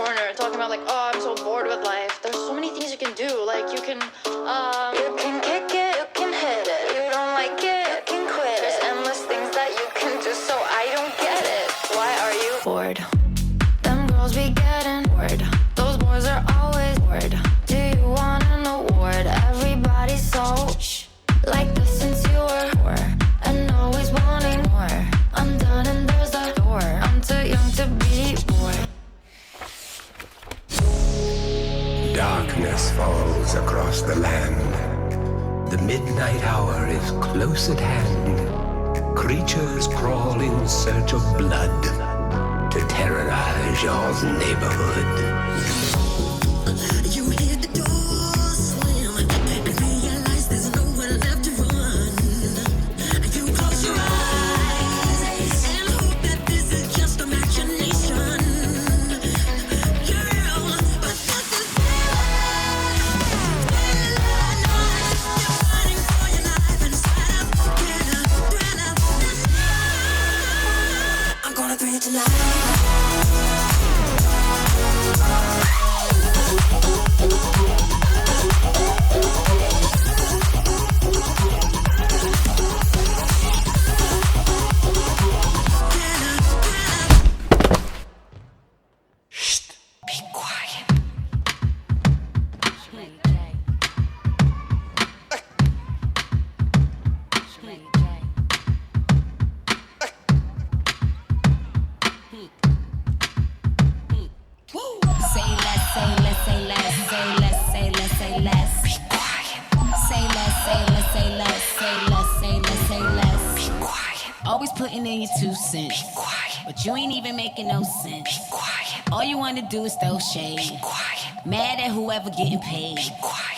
corner talking about like, oh, I'm so bored with life. There's so many things you can do. Like you can kick it, you can hit it. You don't like it, you can quit it. There's endless things that you can do, so I don't get it. Why are you bored? Them girls be getting bored. Those boys are always bored. Do you want an award? Everybody's so like this since you were poor and always wanting more. I'm done and there's the door. I'm too young to be bored. Darkness falls across the land. The midnight hour is close at hand. Creatures crawl in search of blood to terrorize your neighborhood. You hear the door slam and realize there's nowhere left to run. You close your eyes and hope that this is just imagination. Girl, but this is you're fighting for your life and sweat up, get up. I'm gonna bring it to life. Putting in your 2 cents. Be quiet. But you ain't even making no sense. Be quiet. All you wanna do is throw shade. Be quiet. Mad at whoever getting paid. Be quiet.